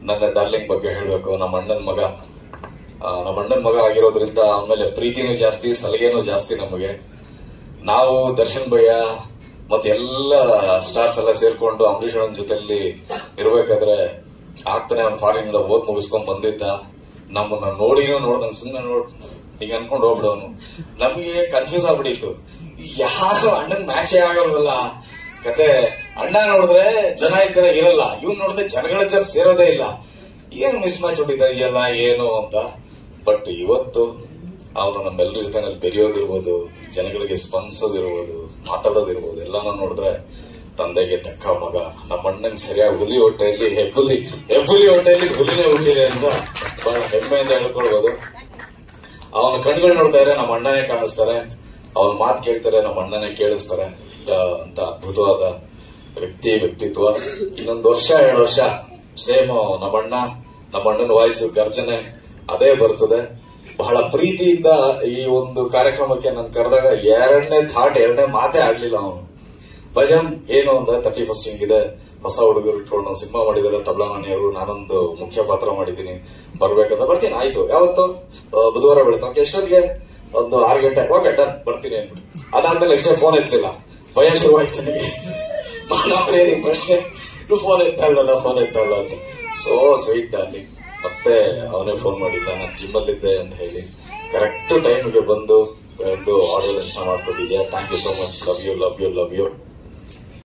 ನನ್ನ ಡಾರ್ಲಿಂಗ್ ಬಗ್ಗೆ ಹೇಳ್ಬೇಕು. ನಮ್ಮ ಅಣ್ಣನ ಮಗ ಆಗಿರೋದ್ರಿಂದ ಆಮೇಲೆ ಪ್ರೀತಿನೂ ಜಾಸ್ತಿ, ಸಲಿಗೆನೂ ಜಾಸ್ತಿ ನಮಗೆ. ನಾವು ದರ್ಶನ್ ಭಯ್ಯ ಮತ್ತೆ ಎಲ್ಲ ಸ್ಟಾರ್ಸ್ ಎಲ್ಲ ಸೇರ್ಕೊಂಡು ಅಂಬರೀಷ್ ಅಣ್ಣನ ಜೊತೆಲಿ ಇರ್ಬೇಕಾದ್ರೆ ಆಗ್ತಾನೆ ಅವ್ನು ಫಾರಿನ್ ಇಂದ ಓದ್ ಮುಗಿಸ್ಕೊಂಡ್ ಬಂದಿದ್ದ. ನಮ್ಮನ್ನ ನೋಡ್ದಂಗ್ ಸುಮ್ಮನೆ ಈಗ ಅನ್ಕೊಂಡು ಹೋಗ್ಬಿಡವನು. ನಮ್ಗೆ ಕನ್ಫ್ಯೂಸ್ ಆಗ್ಬಿಟ್ಟಿತ್ತು, ಯಾರು ಅಣ್ಣನ್ ಮ್ಯಾಚೇ ಆಗಲ್ವಲ್ಲ ಕತೆ. ಅಣ್ಣ ನೋಡಿದ್ರೆ ಜನ ಇದ್ದಾರೆ ಇರಲ್ಲ, ಇವ್ನು ನೋಡಿದ್ರೆ ಜನಗಳ ಜನ ಸೇರೋದೇ ಇಲ್ಲ, ಏನ್ ಮಿಸ್ ಮ್ಯಾಚ್ ಹೊಟ್ಟಿದ್ದಾರೆಲ್ಲ ಏನು ಅಂತ. ಬಟ್ ಇವತ್ತು ಅವನು ನಮ್ಮೆಲ್ಲರ ಜೊತೆ ಬೆರೆಯೋದಿರ್ಬೋದು, ಜನಗಳಿಗೆ ಸ್ಪಂದಿಸೋದಿರ್ಬೋದು, ಮಾತಾಡೋದಿರ್ಬೋದು, ಎಲ್ಲಾನು ನೋಡಿದ್ರೆ ತಂದೆಗೆ ತಕ್ಕ ಮಗ. ನಮ್ಮ ಅಣ್ಣಂಗೆ ಸರಿಯಾಗಿ ಹುಲಿ ಹೊಟ್ಟೆಯಲ್ಲಿ ಹೆಬ್ಬುಲಿ ಹೊಟ್ಟೆಯಲ್ಲಿ ಹುಲಿನೇ ಹುಟ್ಟಿದೆ ಅಂತ ಬಹಳ ಹೆಮ್ಮೆಯಿಂದ ಹೇಳ್ಕೊಳ್ಬೋದು. ಅವನ ಕಣ್ಗಳು ನೋಡ್ತಾ ಇದ್ರೆ ನಮ್ಮ ಅಣ್ಣನೇ ಕಾಣಿಸ್ತಾರೆ, ಅವನ ಮಾತು ಕೇಳ್ತಾರೆ ನಮ್ಮ ಅಣ್ಣನೇ ಕೇಳಿಸ್ತಾರೆ ಅಂತ ಅದ್ಭುತವಾದ ವ್ಯಕ್ತಿತ್ವ. ಇನ್ನೊಂದು ವರ್ಷ 2 ವರ್ಷ ಸೇಮ್ ನಮ್ಮ ಅಣ್ಣನ ವಾಯ್ಸು ಗರ್ಜನೆ ಅದೇ ಬರ್ತದೆ. ಬಹಳ ಪ್ರೀತಿಯಿಂದ ಈ ಒಂದು ಕಾರ್ಯಕ್ರಮಕ್ಕೆ ನಾನು ಕರೆದಾಗ ಎರಡನೇ ಮಾತೇ ಆಡ್ಲಿಲ್ಲ ಅವನು. ಭಜನ್ ಏನು ಅಂದ್ರೆ 31st ಹಿಂಗಿದೆ, ಹೊಸ ಹುಡುಗರು ಇಟ್ಕೊಂಡು ಸಿನಿಮಾ ಮಾಡಿದಾರೆ ತಬಲಾ ಮನೆಯವರು, ನಾನೊಂದು ಮುಖ್ಯ ಪಾತ್ರ ಮಾಡಿದ್ದೀನಿ, ಬರ್ಬೇಕಂತ. ಬರ್ತೀನಿ, ಆಯ್ತು. ಯಾವತ್ತು? ಬುಧವಾರ ಬೆಳಗ್ಗೆ. ಎಷ್ಟೊತ್ತಿಗೆ? ಒಂದು 6 ಗಂಟೆ. ಓಕೆ ಡನ್, ಬರ್ತೀನಿ ಅನ್ಬಿಟ್ಟು ಅದಾದ್ಮೇಲೆ ನೆಕ್ಸ್ಟ್ ಡೇ ಫೋನ್ ಎತ್ತಲಿಲ್ಲ. ಭಯ ಶುರುವಾಯ್ತು ನನಗೆ. ಮಾನವರೇನಿ ಪ್ರಶ್ನೆ, ಫೋನ್ ಎತ್ತಲ್ಲ ಅಂತ. So sweet darling. ಮತ್ತೆ ಅವನೇ ಫೋನ್ ಮಾಡಿಲ್ಲ, ನಾನು ಜಿಮ್ಮಲ್ಲಿದ್ದೆ ಅಂತ ಹೇಳಿ ಕರೆಕ್ಟ್ ಟೈಮ್ಗೆ ಬಂದು ಆಡಿಯೋ ಲಂಚ್ ಮಾಡ್ಕೊಟ್ಟಿದ್ಯಾ. Thank you so much. Love you.